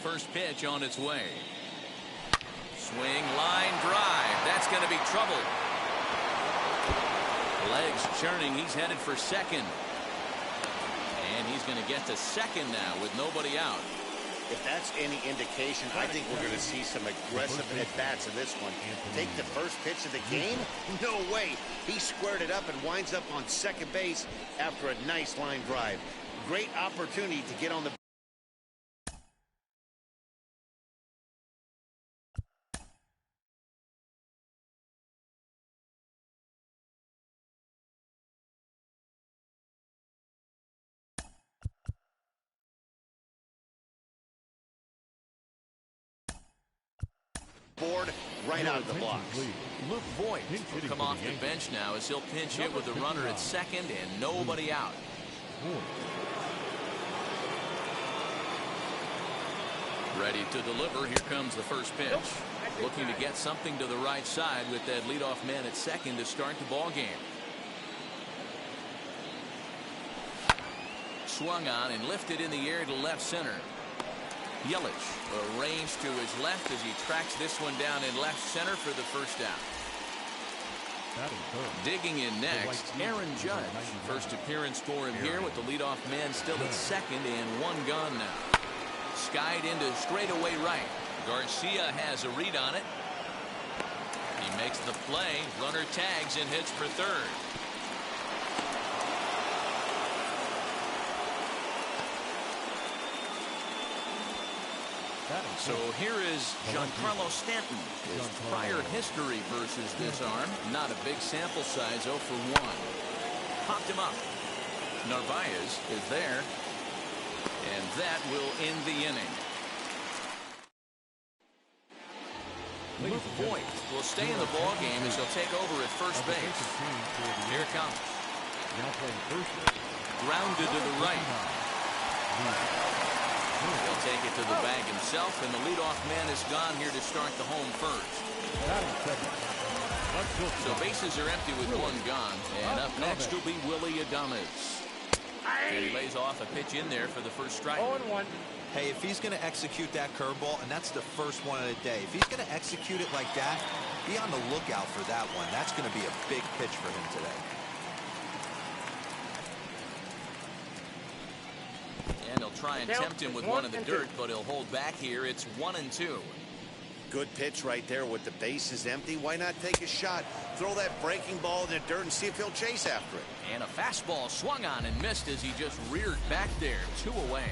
first pitch on its way. Swing, line drive. That's going to be trouble. Legs churning. He's headed for second. And he's going to get to second now with nobody out. If that's any indication, I think we're going to see some aggressive at-bats in this one. Take the first pitch of the game? No way. He squared it up and winds up on second base after a nice line drive. Great opportunity to get on the board right out of the blocks. Luke Voigt will come off the bench now as he'll pinch hit with a runner at second and nobody out. Ready to deliver. Here comes the first pitch. Looking to get something to the right side with that leadoff man at second to start the ball game. Swung on and lifted in the air to left center. Yelich arranged to his left as he tracks this one down in left center for the first out. Digging in next, Aaron Judge. First appearance for him here with the leadoff man still at second and one gone now. Skied into straightaway right. Garcia has a read on it. He makes the play. Runner tags and hits for third. So here is Giancarlo Stanton. His prior history versus this arm. Not a big sample size, 0 for 1. Popped him up. Narvaez is there. And that will end the inning. Luke Voigt will stay in the ball game as he'll take over at first base. Here it comes. Grounded to the right. He'll take it to the bag himself, and the leadoff man is gone here to start the home first. So bases are empty with one gone, and up next will be Willie Adames. And he lays off a pitch in there for the first strike. 0-1. Hey, if he's going to execute that curveball, and that's the first one of the day, if he's going to execute it like that, be on the lookout for that one. That's going to be a big pitch for him today. And he'll try and tempt him with one in the dirt, but he'll hold back here. It's 1-2. Good pitch right there with the bases empty. Why not take a shot? Throw that breaking ball in the dirt and see if he'll chase after it. And a fastball swung on and missed as he just reared back there. 2 away.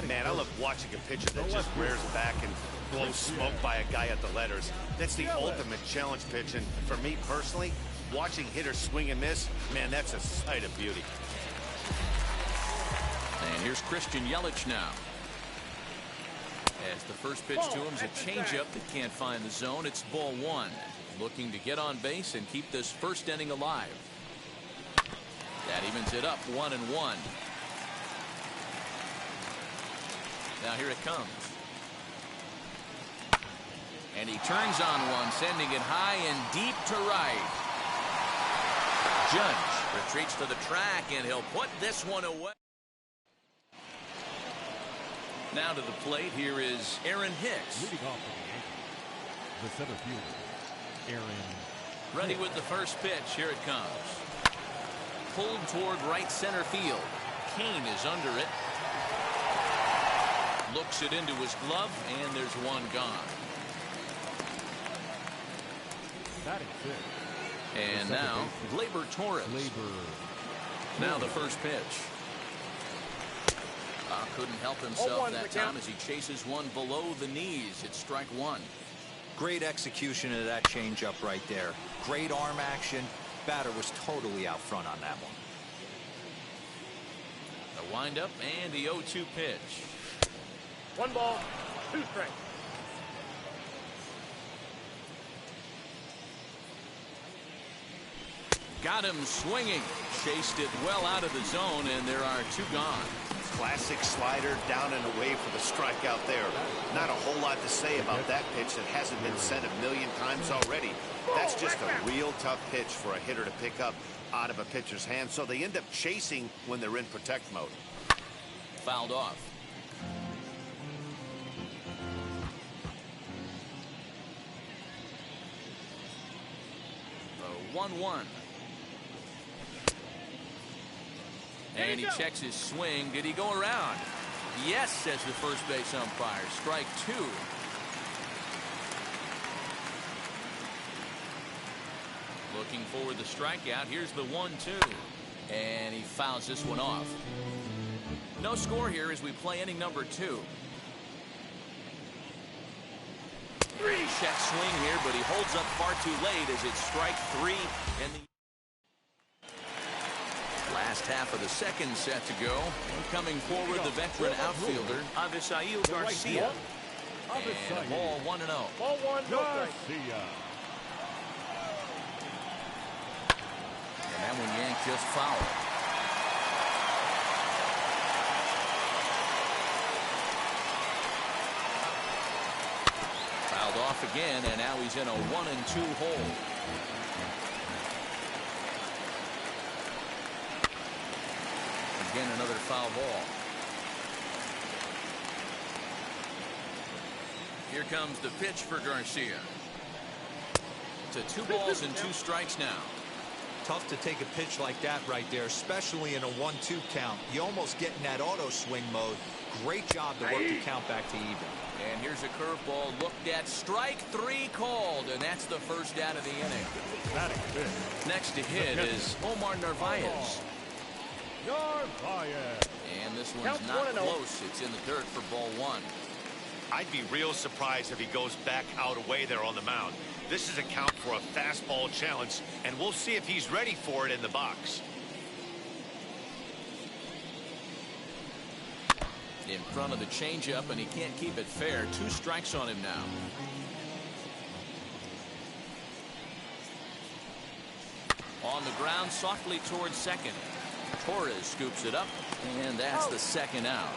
Man, I love watching a pitcher that just rears back and blows smoke by a guy at the letters. That's the ultimate challenge pitch. And for me personally, watching hitters swing and miss, man, that's a sight of beauty. And here's Christian Yelich now. As the first pitch to him is a changeup that can't find the zone. It's ball 1. Looking to get on base and keep this first inning alive. That evens it up 1-1. Now here it comes. And he turns on one, sending it high and deep to right. Judge retreats to the track, and he'll put this one away. Now to the plate, here is Aaron Hicks. Leading off for the Yankees, the center fielder, Aaron. Ready with the first pitch. Here it comes. Pulled toward right center field. Kane is under it. Looks it into his glove, and there's one gone. And now, Gleyber Torres. Now the first pitch. Couldn't help himself that time as he chases one below the knees. It's strike 1. Great execution of that changeup right there. Great arm action. Batter was totally out front on that one. The windup and the 0-2 pitch. 1 ball, 2 strikes. Got him swinging. Chased it well out of the zone, and there are 2 gone. Classic slider down and away for the strikeout there. Not a whole lot to say about that pitch that hasn't been said a million times already. That's just a real tough pitch for a hitter to pick up out of a pitcher's hand, so they end up chasing when they're in protect mode. Fouled off. 1-1. And he checks his swing. Did he go around? Yes, says the first base umpire. Strike 2. Looking for the strikeout. Here's the 1-2. And he fouls this one off. No score here as we play inning number 2. Check swing here, but he holds up far too late as it's strike 3 in the last half of the second set to go. And coming forward, the veteran outfielder, Avisail Garcia. And a ball 1-0. Ball 1, no strike. And that one yanked just foul. Fouled off again, and now he's in a 1-2 hole. Again, another foul ball. Here comes the pitch for Garcia. To 2 balls and 2 strikes now. Tough to take a pitch like that right there, especially in a 1-2 count. You almost get in that auto swing mode. Great job to work the count back to even. And here's a curveball looked at. Strike 3 called, and that's the first out of the inning. Next to hit is Omar Narvaez. And this one's not close. It's in the dirt for ball 1. I'd be real surprised if he goes back out away there on the mound. This is a count for a fastball challenge, and we'll see if he's ready for it in the box. In front of the changeup, and he can't keep it fair. 2 strikes on him now. On the ground, softly towards second. Torres scoops it up, and that's the second out.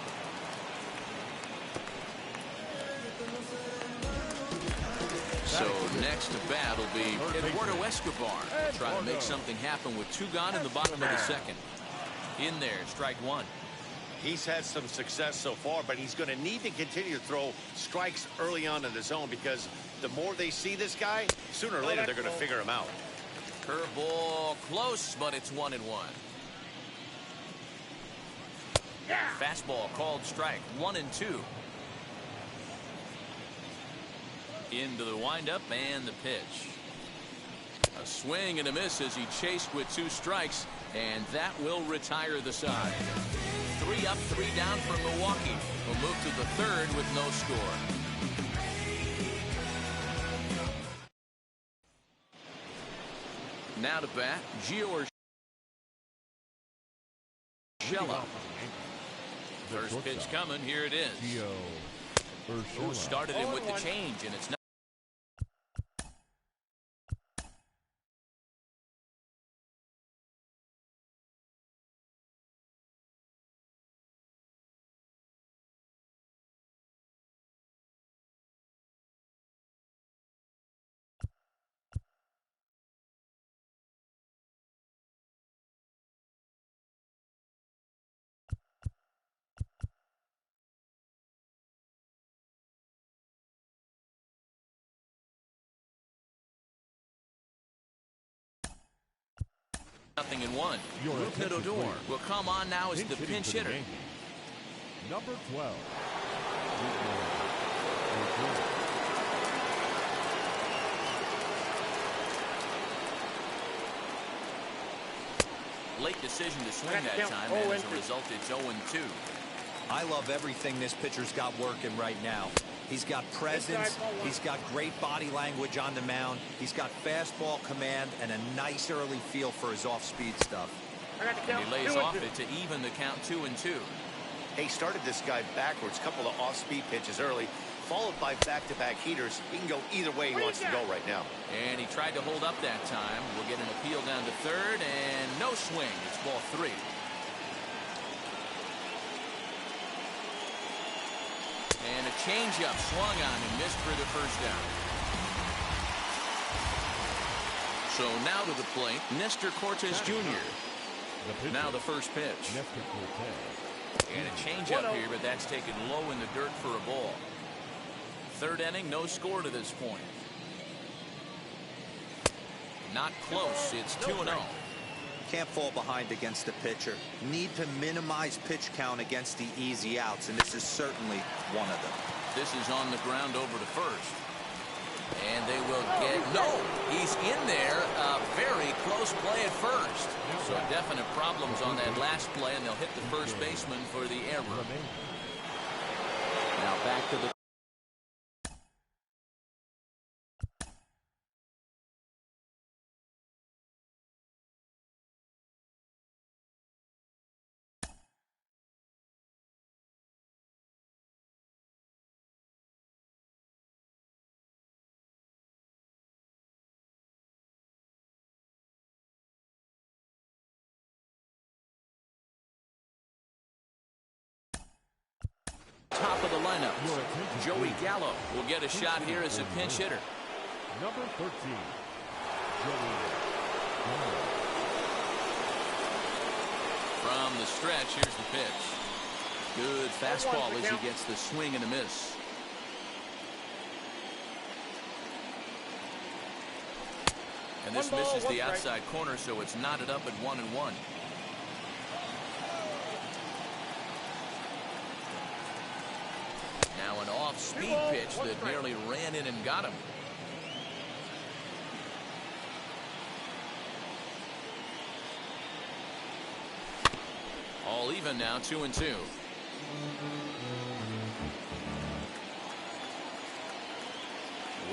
So next to bat will be Eduardo Escobar. Trying to make something happen with 2 gone in the bottom of the second. In there, strike 1. He's had some success so far, but he's going to need to continue to throw strikes early on in the zone, because the more they see this guy, sooner or later they're going to figure him out. Curveball close, but it's 1-1. Fastball called strike. 1-2. Into the windup and the pitch. A swing and a miss as he chased with 2 strikes, and that will retire the side. 3 up, 3 down for Milwaukee. We'll move to the 3rd with no score. Now to bat, Gio Urshela. First pitch coming. Here it is. Who started him with the change, and it's not. Nothing in 1. Rupert Odor will come on now as the pinch hitter. Number 12. Late decision to swing that time, and as a result, it's 0-2. I love everything this pitcher's got working right now. He's got presence, he's got great body language on the mound, he's got fastball command, and a nice early feel for his off-speed stuff. And he lays off it to even the count 2-2. He started this guy backwards, couple of off-speed pitches early, followed by back-to-back heaters. He can go either way he wants to go right now. And he tried to hold up that time. We'll get an appeal down to 3rd, and no swing. It's ball 3. And a changeup swung on and missed for the first down. So now to the plate, Nestor Cortes Jr. Now the first pitch. And a changeup here, but that's taken low in the dirt for a ball. 3rd inning, no score to this point. Not close. It's 2-0. Can't fall behind against the pitcher. Need to minimize pitch count against the easy outs, and this is certainly one of them. This is on the ground over to first. And they will get... No! He's in there. A very close play at first. So definite problems on that last play, and they'll hit the first baseman for the error. Now back to the... top of the lineup. Joey Gallo will get a shot here as a pinch hitter. Number 13, Joey Gallo. From the stretch, here's the pitch. Good fastball as he gets the swing and a miss. And this misses the outside corner, so it's knotted up at 1-1. Now an off-speed pitch that nearly ran in and got him. All even now, 2-2.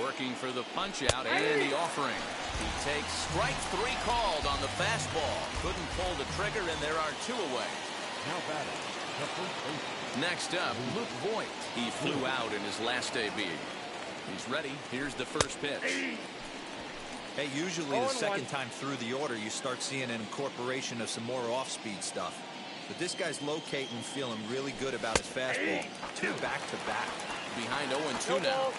Working for the punch out and the offering. He takes strike 3 called on the fastball. Couldn't pull the trigger, and there are 2 away. Now batting, the first baseman. Next up, Luke Voigt. He flew out in his last AB. He's ready. Here's the first pitch. Hey, usually the second time through the order, you start seeing an incorporation of some more off-speed stuff. But this guy's locating, feeling really good about his fastball. 2 back-to-back. Behind 0-2 now.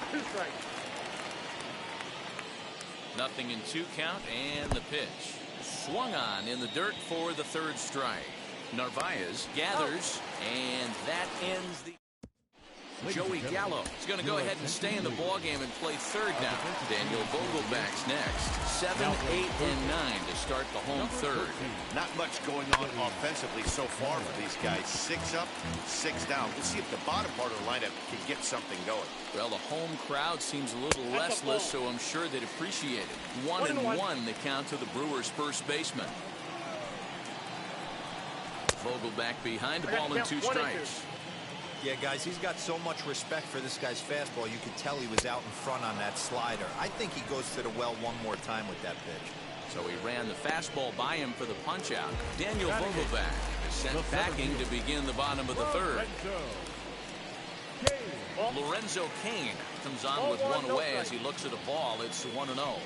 Nothing in 2 count, and the pitch. Swung on in the dirt for the 3rd strike. Narvaez gathers, and that ends the... Joey Gallo is going to go ahead and stay in the ballgame and play 3rd now. Daniel Vogelback's next. 7, 8, and 9 to start the home 3rd. Not much going on offensively so far for these guys. 6 up, 6 down. We'll see if the bottom part of the lineup can get something going. Well, the home crowd seems a little restless, so I'm sure they'd appreciate it. 1-1 the count to the Brewers' first baseman. Vogelback behind the ball in 2 strikes. Yeah, guys, he's got so much respect for this guy's fastball. You could tell he was out in front on that slider. I think he goes to the well one more time with that pitch. So he ran the fastball by him for the punch-out. Daniel Vogelback is sent packing to begin the bottom of the 3rd. Lorenzo Cain comes on with 1 away as he looks at a ball. It's 1-0.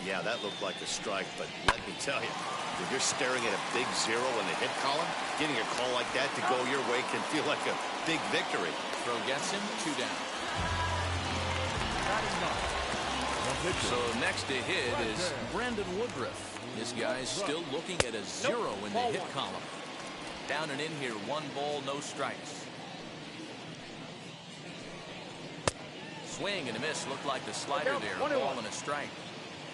Yeah, that looked like a strike, but let me tell you, when you're staring at a big 0 in the hit column, getting a call like that to go your way can feel like a big victory. Throw gets him, 2 down. So next to hit is Brandon Woodruff. This guy's still looking at a 0 in the hit column. Down and in here, 1 ball, no strikes. Swing and a miss. Looked like the slider there. Ball and a strike.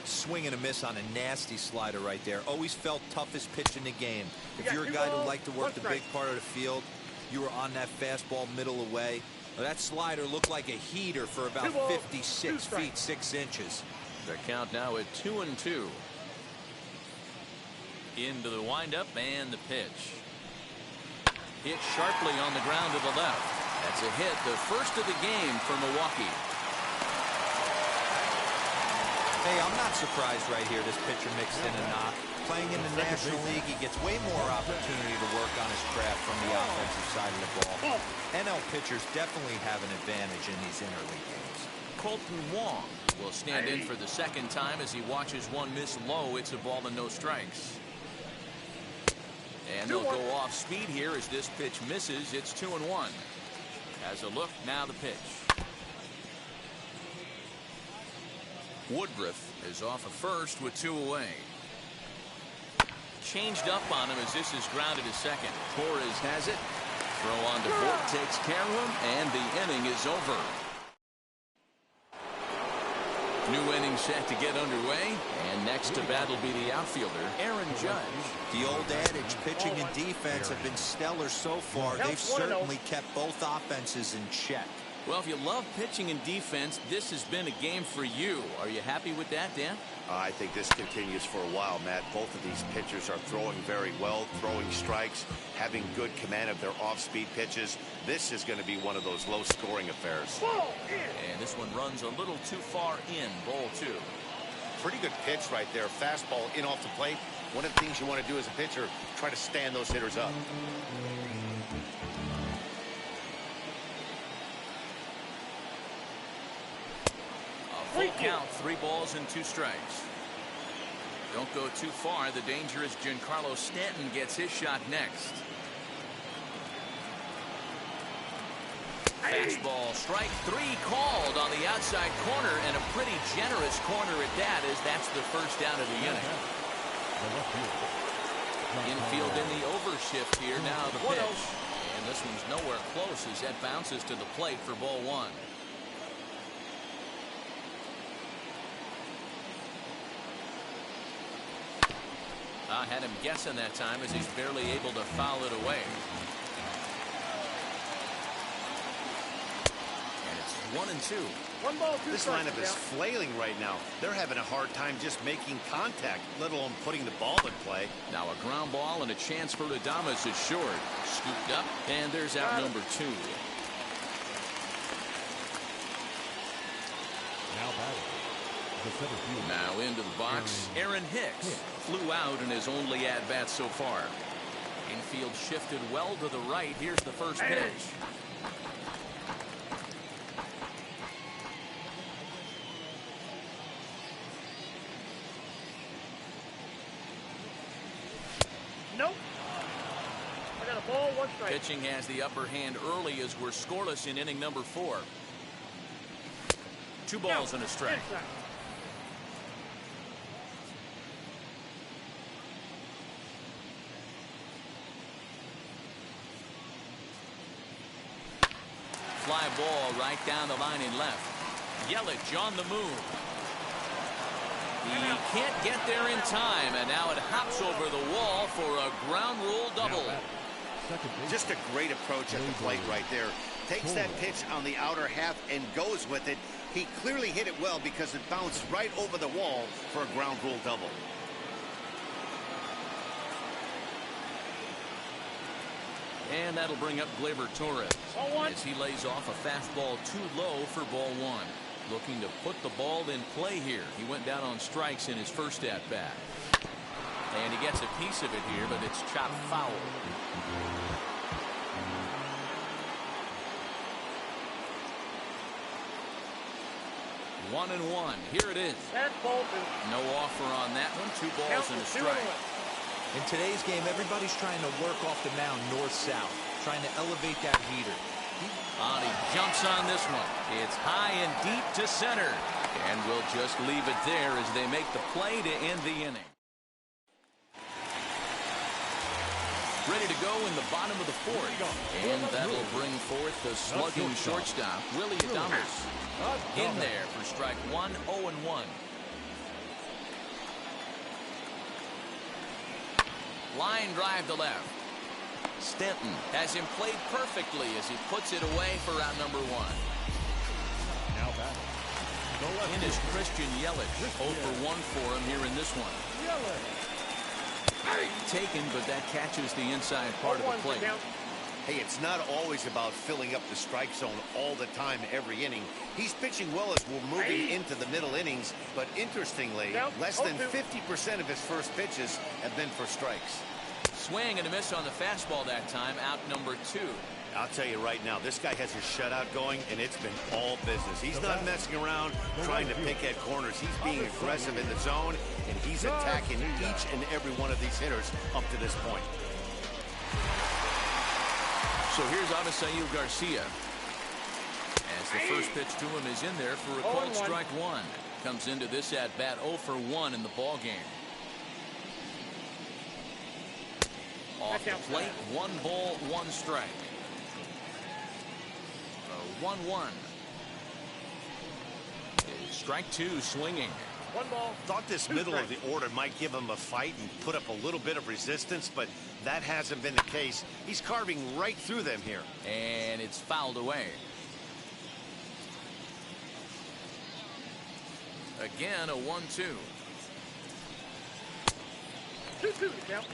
Swing and a miss on a nasty slider right there. Always felt toughest pitch in the game. If you're a guy who liked to work the big part of the field, you were on that fastball middle away. Well, that slider looked like a heater for about 56 feet 6 inches. The count now at 2-2. Into the windup and the pitch. Hit sharply on the ground to the left. That's a hit, the first of the game for Milwaukee. Hey, I'm not surprised right here this pitcher mixed in a knock. Playing in the National League, he gets way more opportunity to work on his craft from the offensive side of the ball. NL pitchers definitely have an advantage in these interleague games. Colton Wong will stand in for the 2nd time as he watches 1 miss low. It's a ball and no strikes. And they'll go off speed here as this pitch misses. It's 2-1. As a look, now the pitch. Woodruff is off of first with 2 away. Changed up on him as this is grounded to second. Torres has it. Throw on to Vogt takes care of him, and the inning is over. New inning set to get underway, and next to bat will be the outfielder, Aaron Judge. The old adage, pitching and defense have been stellar so far. They've certainly kept both offenses in check. Well, if you love pitching and defense, this has been a game for you. Are you happy with that, Dan? I think this continues for a while, Matt. Both of these pitchers are throwing very well, throwing strikes, having good command of their off-speed pitches. This is going to be one of those low-scoring affairs. And this one runs a little too far in, ball 2. Pretty good pitch right there. Fastball in off the plate. One of the things you want to do as a pitcher, try to stand those hitters up. Full count, 3 balls and 2 strikes. Don't go too far. The danger is Giancarlo Stanton gets his shot next. Fastball, strike 3 called on the outside corner, and a pretty generous corner at that, as that's the first out of the inning. Infield in the overshift here, now the pitch. And this one's nowhere close as that bounces to the plate for ball 1. I had him guessing that time as he's barely able to foul it away. And it's 1-2. 1 ball, 2 This strikes. lineup is flailing right now. They're having a hard time just making contact, let alone putting the ball in play. Now a ground ball and a chance for Adames is short. Scooped up, and there's out number 2. Now batting. The center fielder. Now into the box, Aaron Hicks. Flew out in his only at-bat so far. Infield shifted well to the right. Here's the first pitch. Nope. I got a ball, 1 strike. Pitching has the upper hand early as we're scoreless in inning number 4. 2 balls and a strike. Fly ball right down the line in left. Yelich on the move. He can't get there in time, and now it hops over the wall for a ground rule double. Just a great approach at the plate right there. Takes that pitch on the outer half and goes with it. He clearly hit it well because it bounced right over the wall for a ground rule double. And that'll bring up Gleyber Torres as he lays off a fastball too low for ball 1. Looking to put the ball in play here. He went down on strikes in his first at-bat. And he gets a piece of it here, but it's chopped foul. One and one. Here it is. No offer on that one. 2 balls and a strike. In today's game, everybody's trying to work off the mound north-south, trying to elevate that heater. He jumps on this one. It's high and deep to center. And we'll just leave it there as they make the play to end the inning. Ready to go in the bottom of the 4th. And that'll bring forth the slugging shortstop, Willie Adames. In there for strike 1, 0-1. Line drive to left. Stanton has him played perfectly as he puts it away for out number 1. Now batting. In is Christian Yelich. 0 for 1 for him here in this one. Taken, but that catches the inside part of the plate. Hey, it's not always about filling up the strike zone all the time every inning. He's pitching well as we're moving into the middle innings, but interestingly, less than 50% of his first pitches have been for strikes. Swing and a miss on the fastball that time, out number 2. I'll tell you right now, this guy has a shutout going, and it's been all business. He's not messing around trying to pick at corners. He's being aggressive in the zone, and he's attacking each and every one of these hitters up to this point. So here's Avisail Garcia. As the first pitch to him is in there for a called strike 1. Comes into this at-bat 0 for 1 in the ball game. Off the plate, 1 ball, 1 strike. 1-1. His Strike two, swinging. One ball. Thought this middle of the order might give him a fight and put up a little bit of resistance, but that hasn't been the case. He's carving right through them here. And it's fouled away. Again, a 1-2. 2-2 to count.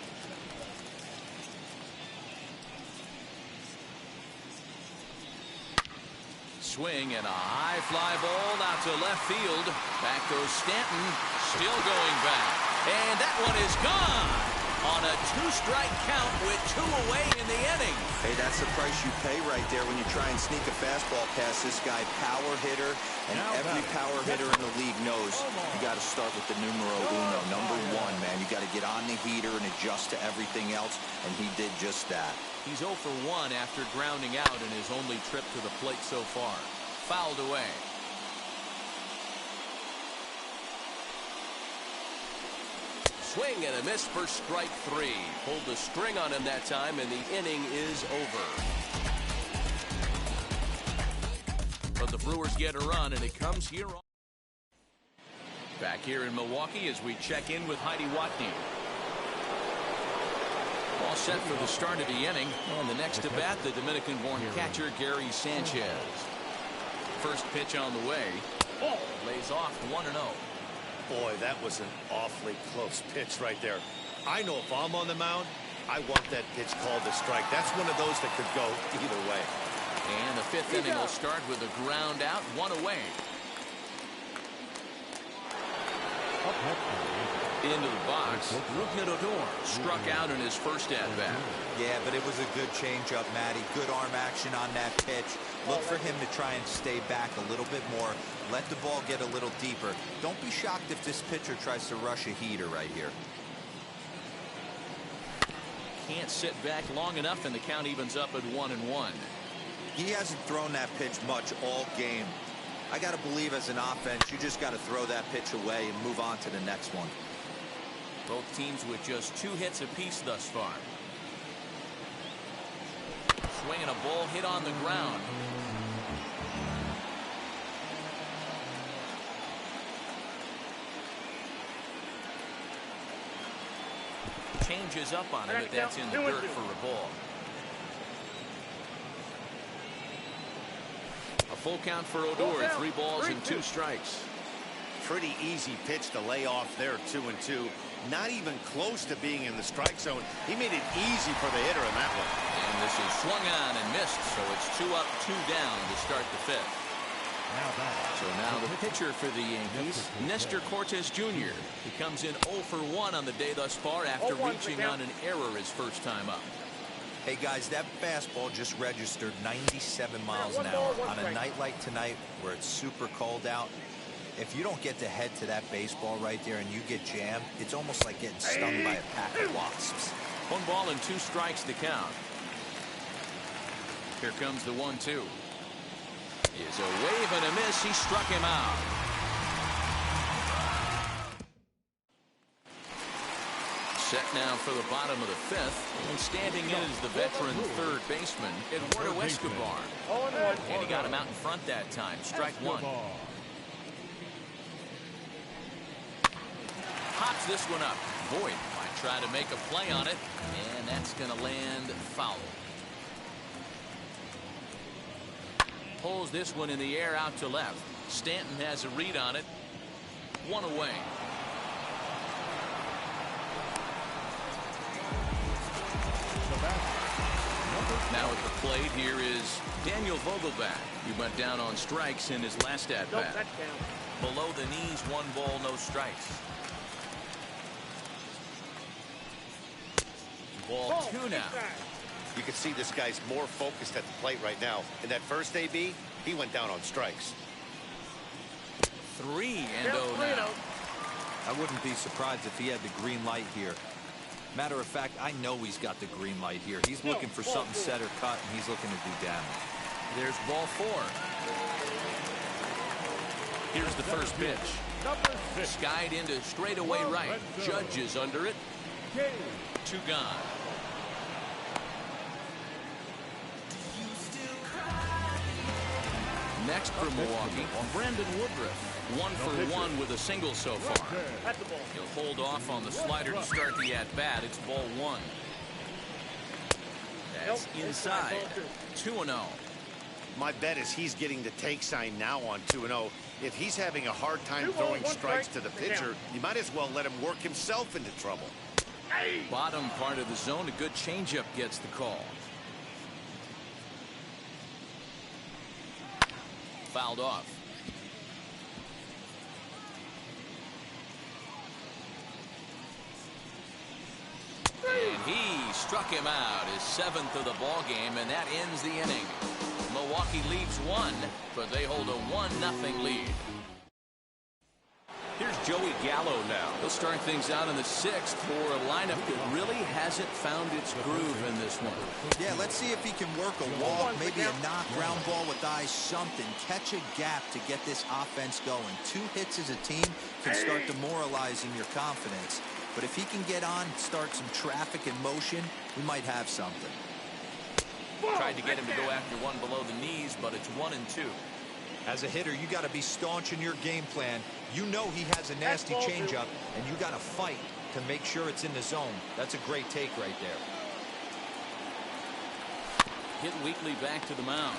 Swing and a high fly ball out to left field. Back goes Stanton, still going back. And that one is gone on a two-strike count with two away in the inning. Hey, that's the price you pay right there when you try and sneak a fastball past this guy. Power hitter, and every power hitter in the league knows you got to start with the numero uno, number one, man. You got to get on the heater and adjust to everything else, and he did just that. He's 0 for 1 after grounding out in his only trip to the plate so far. Fouled away. Swing and a miss for strike three. Pulled the string on him that time, and the inning is over. But the Brewers get a run, and it comes here. Back here in Milwaukee as we check in with Heidi Watney. All set for the start of the inning. And the next to bat, the Dominican-born catcher, Gary Sanchez. First pitch on the way. Lays off 1-0. Boy, that was an awfully close pitch right there. I know if I'm on the mound, I want that pitch called a strike. That's one of those that could go either way. And the fifth inning will start with a ground out, one away. Into the box, Odor struck out in his first at-bat. Yeah, but it was a good changeup, Matty. Good arm action on that pitch. Look for him to try and stay back a little bit more. Let the ball get a little deeper. Don't be shocked if this pitcher tries to rush a heater right here. Can't sit back long enough, and the count evens up at 1-1. He hasn't thrown that pitch much all game. I got to believe as an offense, you just got to throw that pitch away and move on to the next one. Both teams with just 2 hits apiece thus far. Swinging a ball hit on the ground. Changes up on him, but that's in the dirt for a ball. A full count for Odor, 3 balls and 2 strikes. Pretty easy pitch to lay off there, 2-2. Not even close to being in the strike zone. He made it easy for the hitter in that one. And this is swung on and missed, so it's 2 up, 2 down to start the 5th. So now the pitcher for the Yankees, Nestor Cortes Jr. He comes in 0 for 1 on the day thus far after reaching on an error his first time up. Hey guys, that fastball just registered 97 miles an hour. On a night like tonight where it's super cold out, if you don't get to head to that baseball right there and you get jammed, it's almost like getting stung by a pack of wasps. 1 ball and 2 strikes to count. Here comes the 1-2. Is a wave and a miss. He struck him out. Set now for the bottom of the 5th, and standing in is the veteran third baseman, Eduardo Escobar. And he got him out in front that time. Strike 1. Pops this one up. Boyd might try to make a play on it, and that's going to land foul. Pulls this one in the air out to left. Stanton has a read on it. 1 away. Now at the plate, here is Daniel Vogelbach. He went down on strikes in his last at-bat. Below the knees, 1 ball, no strikes. Ball 2 now. You can see this guy's more focused at the plate right now. In that first AB, he went down on strikes. 3-0 now. I wouldn't be surprised if he had the green light here. Matter of fact, I know he's got the green light here. He's looking for something set or cut, and he's looking to do damage. There's ball 4. Here's the first pitch. Skied into straightaway right. Judge is under it. 2 gone. next for Milwaukee, Brandon Woodruff. 1 for 1 with a single so far. At the ball. He'll hold off on the slider to start the at-bat. It's ball 1. That's inside. 2-0. My bet is he's getting the take sign now on 2-0. If he's having a hard time 2 balls, throwing 1 strikes strike. to the pitcher, you might as well let him work himself into trouble. Bottom part of the zone, a good changeup gets the call. Fouled off. And he struck him out, his 7th of the ball game, and that ends the inning. Milwaukee leads 1, but they hold a 1-0 lead. Here's Joey Gallo now. He'll start things out in the 6th for a lineup that really hasn't found its groove in this one. Yeah, let's see if he can work a walk, maybe a knock, ground ball with eyes, something. Catch a gap to get this offense going. 2 hits as a team can start demoralizing your confidence. But if he can get on, start some traffic in motion, we might have something. Tried to get him to go after one below the knees, but it's 1-2. As a hitter, you got to be staunch in your game plan. You know he has a nasty changeup, and you got to fight to make sure it's in the zone. That's a great take right there. Hit weakly back to the mound.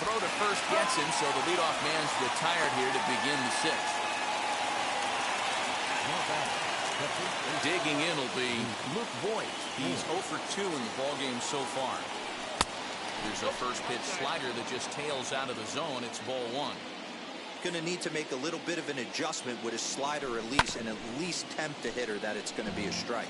Throw to first gets him, so the leadoff man's retired here to begin the 6th. Digging in will be Luke Voigt. He's 0 for 2 in the ballgame so far. There's a first pitch slider that just tails out of the zone. It's ball 1. Going to need to make a little bit of an adjustment with his slider release and at least tempt the hitter that it's going to be a strike.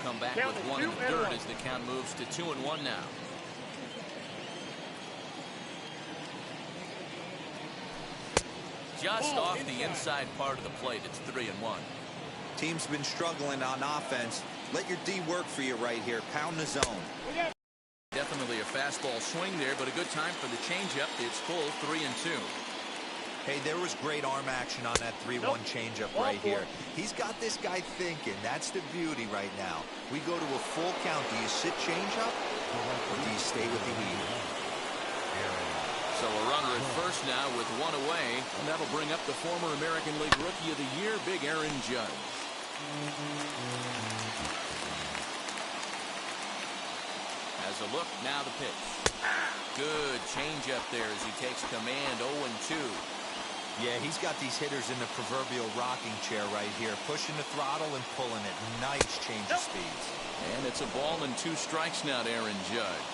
Come back with 1 in the 3rd as the count moves to 2-1 now. Just off the inside part of the plate, it's 3-1. Team's been struggling on offense. Let your D work for you right here. Pound the zone. Definitely a fastball swing there, but a good time for the changeup. It's full 3-2. Hey, there was great arm action on that 3-1 changeup right here. He's got this guy thinking. That's the beauty right now. We go to a full count. Do you sit changeup or do you stay with the heat? So a runner at first now with 1 away, and that'll bring up the former American League Rookie of the Year, Big Aaron Judge. As a look, now the pitch. Good changeup there as he takes command. 0-2. Yeah, he's got these hitters in the proverbial rocking chair right here, pushing the throttle and pulling it. Nice change of speeds. And it's a ball and 2 strikes now to Aaron Judge.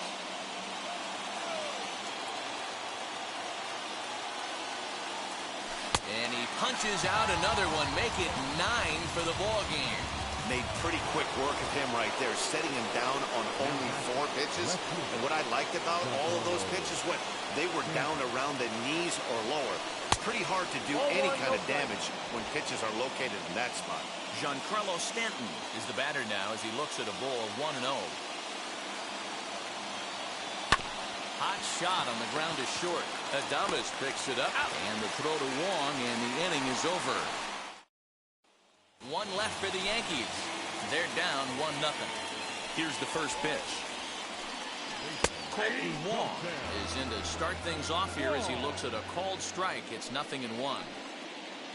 And he punches out another one, make it 9 for the ball game. Made pretty quick work of him right there, setting him down on only 4 pitches. And what I liked about all of those pitches, they were down around the knees or lower. Pretty hard to do any kind of damage when pitches are located in that spot. Giancarlo Stanton is the batter now as he looks at a ball 1-0. Hot shot on the ground is short. Adames picks it up, and the throw to Wong, and the inning is over. 1 left for the Yankees. They're down 1-0. Here's the first pitch. Colton Wong is in to start things off here as he looks at a called strike. It's 0-1.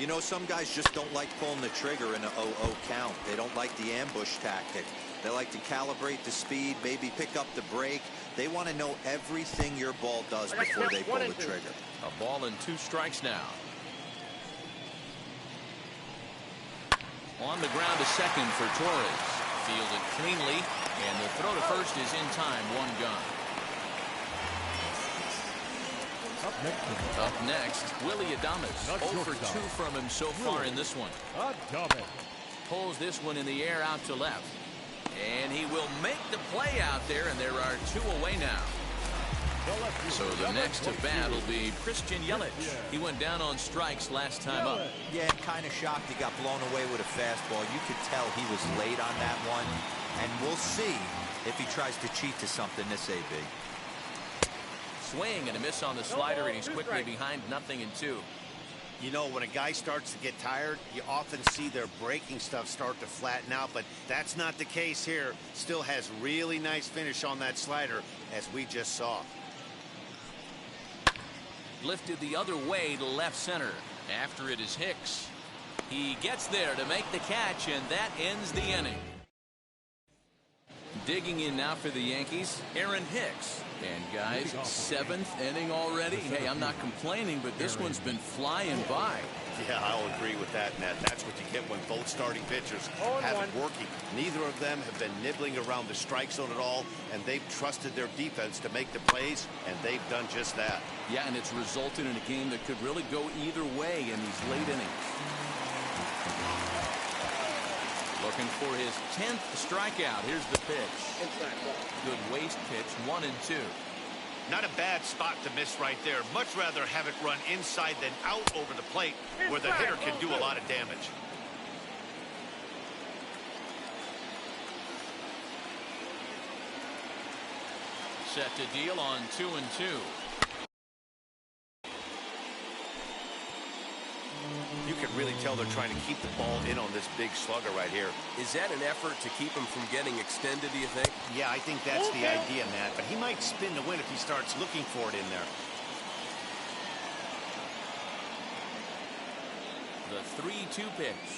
You know, some guys just don't like pulling the trigger in an 0-0 count. They don't like the ambush tactic. They like to calibrate the speed, maybe pick up the break. They want to know everything your ball does before they pull the trigger. A ball and 2 strikes now. On the ground to second for Torres. Fielded cleanly, and the throw to first is in time. 1 gun. Up next, Willie Adames. 0 for 2 from him so far in this one. Pulls this one in the air out to left. And he will make the play out there, and there are 2 away now. So the next to bat will be Christian Yelich. He went down on strikes last time up. Yeah, kind of shocked he got blown away with a fastball. You could tell he was late on that one. And we'll see if he tries to cheat to something this AB. Swing and a miss on the slider, and he's quickly behind 0-2. You know, when a guy starts to get tired, you often see their breaking stuff start to flatten out, but that's not the case here. Still has really nice finish on that slider, as we just saw. Lifted the other way to left center. After it is Hicks. He gets there to make the catch, and that ends the inning. Digging in now for the Yankees, Aaron Hicks. And guys, 7th inning already. Hey, I'm not complaining, but this one's been flying by. Yeah, I'll agree with that, Matt. That's what you get when both starting pitchers have it working. Neither of them have been nibbling around the strike zone at all, and they've trusted their defense to make the plays, and they've done just that. Yeah, and it's resulted in a game that could really go either way in these late innings. Looking for his 10th strikeout. Here's the pitch. Good waste pitch, 1-2. Not a bad spot to miss right there. Much rather have it run inside than out over the plate, where the hitter can do a lot of damage. Set to deal on 2-2. You can really tell they're trying to keep the ball in on this big slugger right here. Is that an effort to keep him from getting extended, do you think? Yeah, I think that's the idea, Matt. But he might spin to win if he starts looking for it in there. The 3-2 pitch.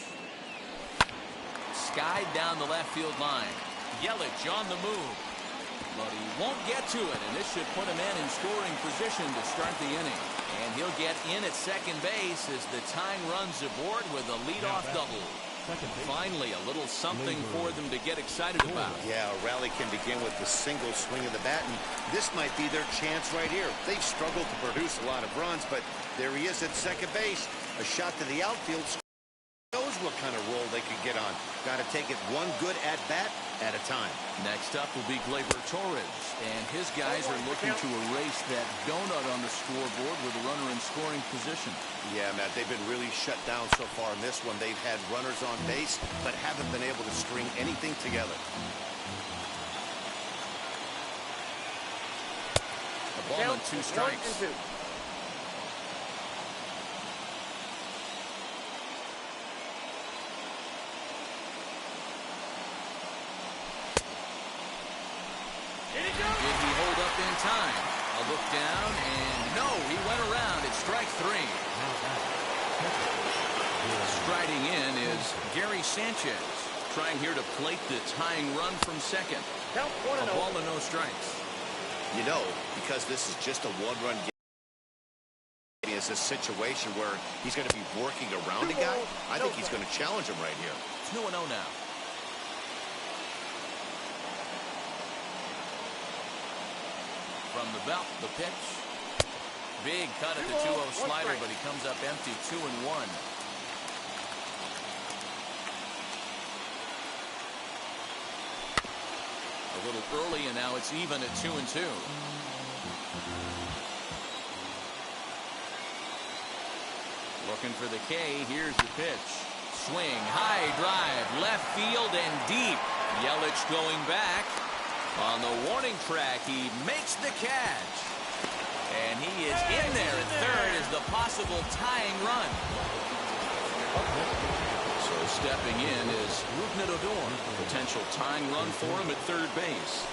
Skied down the left field line. Yelich on the move. But he won't get to it, and this should put a man in scoring position to start the inning. And he'll get in at second base as the tying runs aboard with a leadoff double. Finally, a little something for them to get excited about. Yeah, a rally can begin with the single swing of the bat, and this might be their chance right here. They've struggled to produce a lot of runs, but there he is at second base. A shot to the outfield. Knows what kind of role they could get on. Got to take it one good at-bat at a time. Next up will be Gleyber Torres, and his guys are looking to erase that donut on the scoreboard with a runner in scoring position. Yeah, Matt, they've been really shut down so far in this one. They've had runners on base, but haven't been able to string anything together. A ball and 2 strikes. Did he hold up in time? A look down, and no, he went around. It's strike 3. Striding in is Gary Sanchez, trying here to plate the tying run from second. A ball and no strikes. You know, because this is just a one-run game, it's a situation where he's going to be working around a guy. I think he's going to challenge him right here. It's 2-0 now. From the belt, the pitch. Big cut at the 2-0 slider, but he comes up empty, 2-1. A little early, and now it's even at 2-2. Looking for the K. Here's the pitch. Swing, high drive, left field and deep. Yelich going back. On the warning track, he makes the catch. And he is in there at third as the possible tying run. So stepping in is Rougned Odor. Potential tying run for him at third base.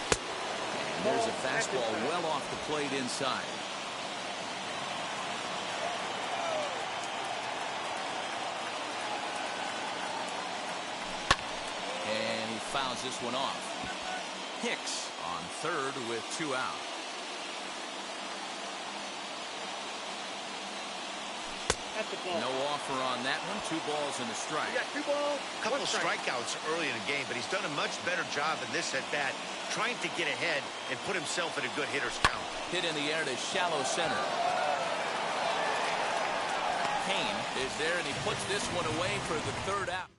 And there's a fastball well off the plate inside. And he fouls this one off. Hicks on third with 2 out. No offer on that one. 2 balls and a strike. You got 2 balls. A couple of strikeouts early in the game, but he's done a much better job in this at bat, trying to get ahead and put himself in a good hitter's count. Hit in the air to shallow center. Kane is there, and he puts this one away for the 3rd out.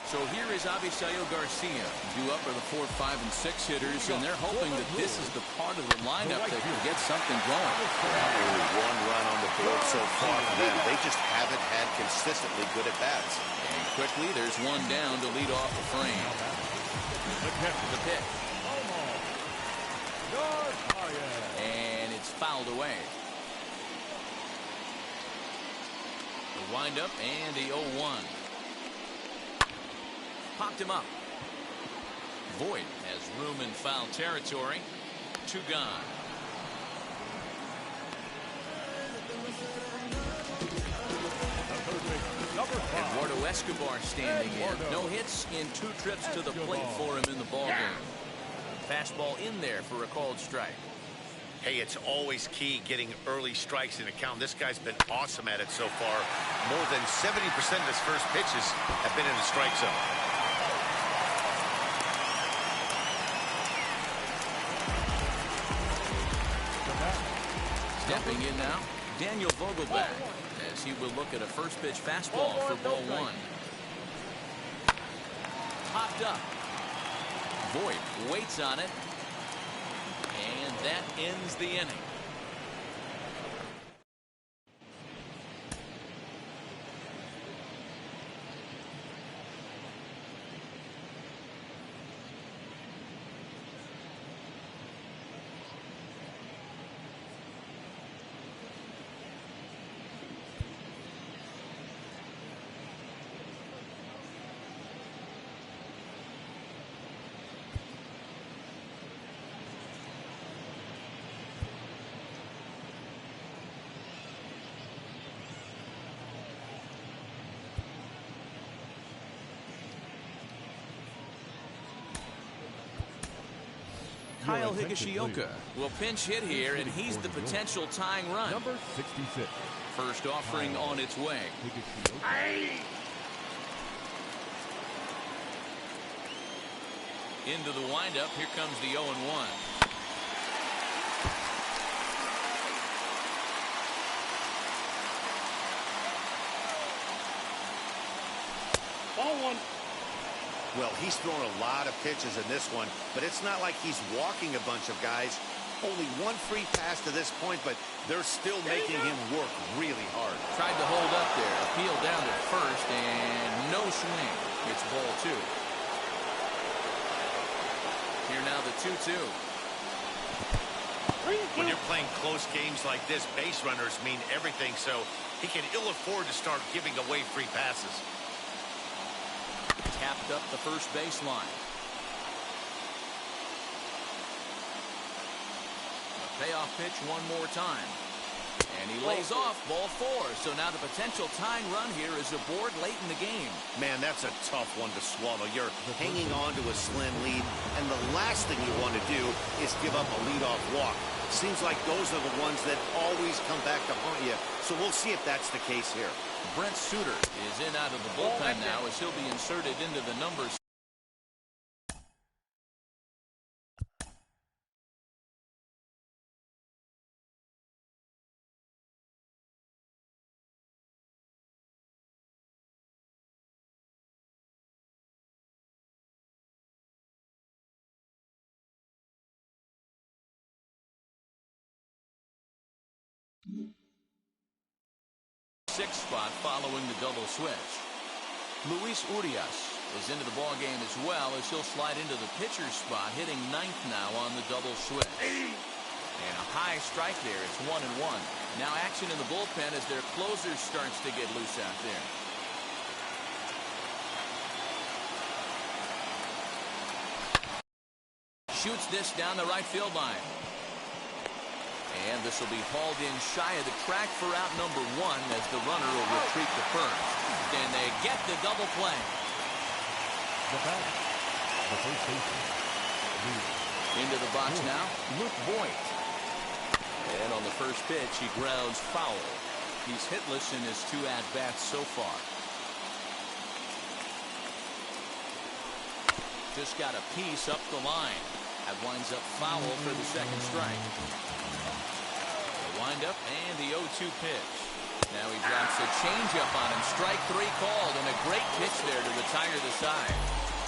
So here is Avisail Garcia. Due up are the 4, 5, and 6 hitters, and they're hoping that this is the part of the lineup that can get something going. Only one run on the board so far for them. They just haven't had consistently good at-bats. And quickly, there's one down to lead off the frame. The pitch. And it's fouled away. The windup and the 0-1. Popped him up. Voit has room in foul territory. 2 gone. Eduardo Escobar standing in. No hits in 2 trips to the plate for him in the ballgame. Fastball in there for a called strike. Hey, it's always key getting early strikes in a count. This guy's been awesome at it so far. More than 70% of his first pitches have been in the strike zone. Stepping in now, Daniel Vogelback, as he will look at a first pitch fastball for ball 1. Popped up. Voit waits on it, and that ends the inning. Kyle Higashioka will pinch hit here, and he's the potential tying run. Number 66. First offering on its way. Into the windup. Here comes the 0-1. Ball 1. Well, he's thrown a lot of pitches in this one, but it's not like he's walking a bunch of guys. Only one free pass to this point, but they're still making him work really hard. Tried to hold up there. Appeal down to first, and no swing. It's ball 2. Here now the 2-2. When you're playing close games like this, base runners mean everything, so he can ill afford to start giving away free passes. Tapped up the first baseline. A payoff pitch one more time. And he lays off ball 4. So now the potential tying run here is aboard late in the game. Man, that's a tough one to swallow. You're hanging on to a slim lead, and the last thing you want to do is give up a leadoff walk. Seems like those are the ones that always come back to haunt you. So we'll see if that's the case here. Brent Suter is in out of the bullpen now as he'll be inserted into the numbers. Sixth spot following the double switch. Luis Urias is into the ballgame as well as he'll slide into the pitcher's spot, hitting 9th now on the double switch. And a high strike there. It's 1-1. Now action in the bullpen as their closer starts to get loose out there. Shoots this down the right field line. And this will be hauled in shy of the track for out number 1 as the runner will retreat to first. And they get the double play. The batter, the first baseman. Into the box now, Luke Voit. And on the first pitch, he grounds foul. He's hitless in his 2 at-bats so far. Just got a piece up the line. That winds up foul for the second strike. The windup and the 0-2 pitch. Now he drops a changeup on him. Strike three called, and a great pitch there to retire the side.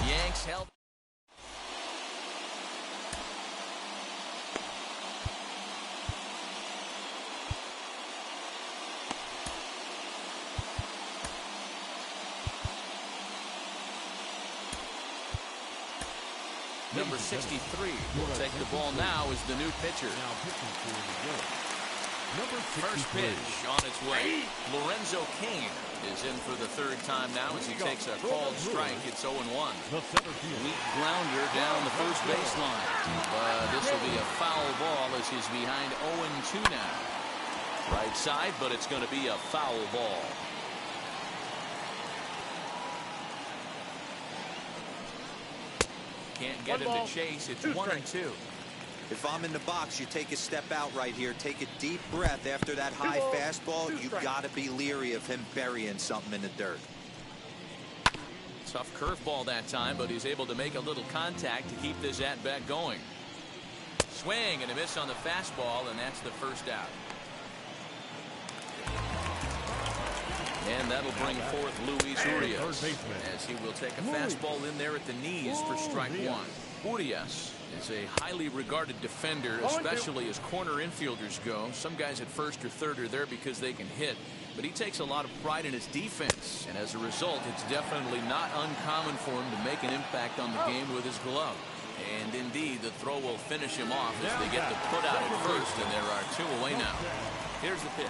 Yanks held. Number 63 will take the ball now as the new pitcher. Now pitching for the game. Number 63. First pitch on its way. Lorenzo Cain is in for the third time now as he takes a called strike. It's 0-1. The center field. Weak grounder down the first baseline. But this will be a foul ball as he's behind 0-2 now. Right side, but it's going to be a foul ball. Can't get him to chase. It's 1-2. If I'm in the box, you take a step out right here. Take a deep breath after that high fastball. You've got to be leery of him burying something in the dirt. Tough curveball that time, but he's able to make a little contact to keep this at-bat going. Swing and a miss on the fastball, and that's the first out. And that'll bring forth Luis Urias as he will take a fastball in there at the knees for strike one. Urias is a highly regarded defender, especially as corner infielders go. Some guys at first or third are there because they can hit, but he takes a lot of pride in his defense, and as a result, it's definitely not uncommon for him to make an impact on the game with his glove. And indeed, the throw will finish him off as they get the put out at first, and there are two away now. Here's the pitch.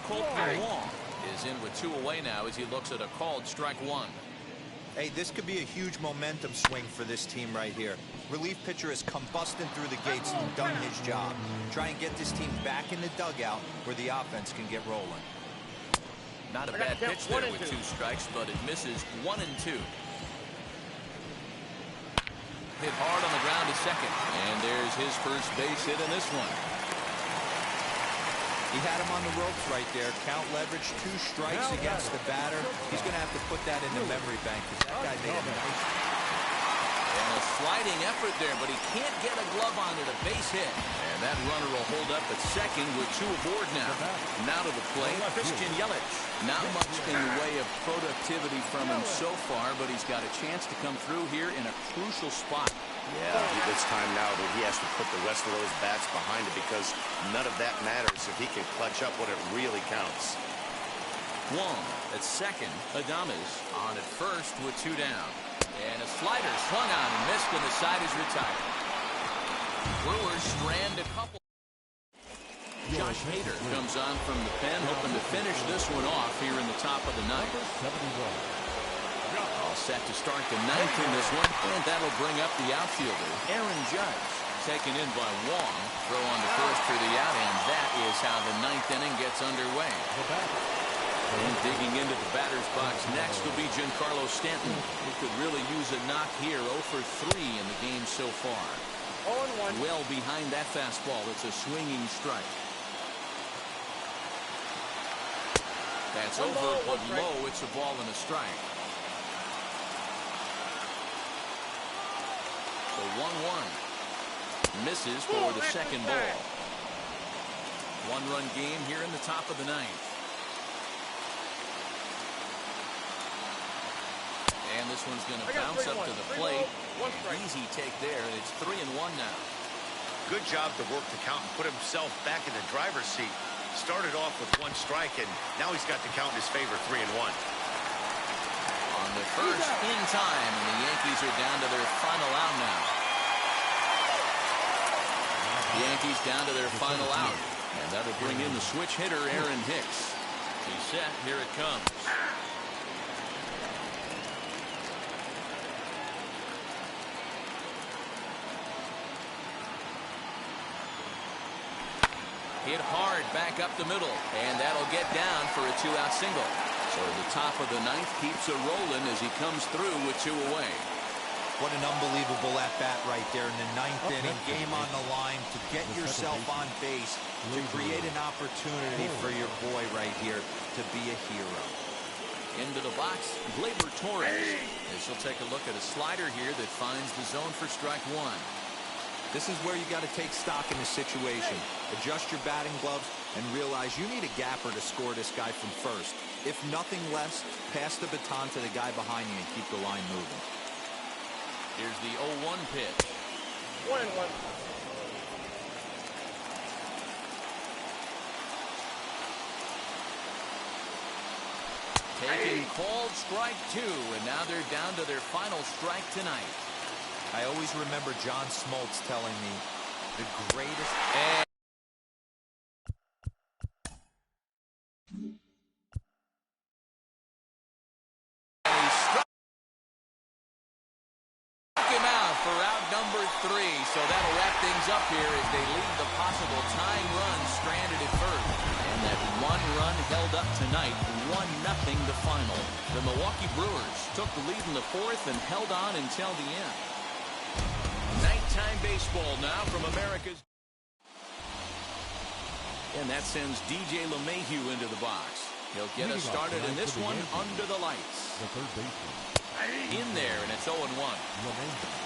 Colton Wong is in with two away now as he looks at a called strike one. Hey, this could be a huge momentum swing for this team right here. Relief pitcher has come busting through the gates and done his job. Try and get this team back in the dugout where the offense can get rolling. Not a bad pitch there with two strikes, but it misses 1-2. Hit hard on the ground to second, and there's his first base hit in this one. He had him on the ropes right there. Count leverage, two strikes against the batter. He's going to have to put that in the memory bank because that guy made a nice. And a sliding effort there, but he can't get a glove on it. A base hit. And that runner will hold up at second with two aboard now. Now to the plate, Christian Yelich. Not much in the way of productivity from him so far, but he's got a chance to come through here in a crucial spot. Yeah, it's time now that he has to put the rest of those bats behind it because none of that matters if he can clutch up when it really counts. Wong at second. Adames on at first with two down. And a slider swung on and missed, and the side is retired. Brewers strand a couple. Josh Hader comes on from the pen, hoping to finish this one off here in the top of the ninth. All set to start the ninth in this one, and that'll bring up the outfielder, Aaron Judge. Taken in by Wong. Throw on to first for the out, and that is how the ninth inning gets underway. And digging into the batter's box next will be Giancarlo Stanton, who could really use a knock here. 0 for 3 in the game so far. Well behind that fastball. It's a swinging strike. That's over, but low. It's a ball and a strike. So 1-1. Misses for the second ball. One-run game here in the top of the ninth. And this one's going to bounce up to the plate. Easy take there, and it's 3-1 now. Good job to work the count and put himself back in the driver's seat. Started off with one strike, and now he's got the count in his favor, 3-1. On the first in time, and the Yankees are down to their final out now. The Yankees down to their final out, and that'll bring in the switch hitter, Aaron Hicks. He's set. Here it comes. Hit hard back up the middle, and that'll get down for a two-out single. So the top of the ninth keeps a rolling as he comes through with two away. What an unbelievable at-bat right there in the ninth inning. Game on the line to get yourself on base, to create an opportunity for your boy right here to be a hero. Into the box, Gleyber Torres. As he'll take a look at a slider here that finds the zone for strike one. This is where you got to take stock in the situation. Adjust your batting gloves and realize you need a gapper to score this guy from first. If nothing less, pass the baton to the guy behind you and keep the line moving. Here's the 0-1 pitch. 1-1. Taking called strike 2, and now they're down to their final strike tonight. I always remember John Smoltz telling me the greatest... For out number 3, so that'll wrap things up here as they leave the possible tying run stranded at first. And that one run held up tonight, 1-0 the final. The Milwaukee Brewers took the lead in the 4th and held on until the end. Nighttime baseball now from America's. And that sends DJ LeMahieu into the box. He'll get us started in this one under the lights. The third baseman. In there, and it's 0-1.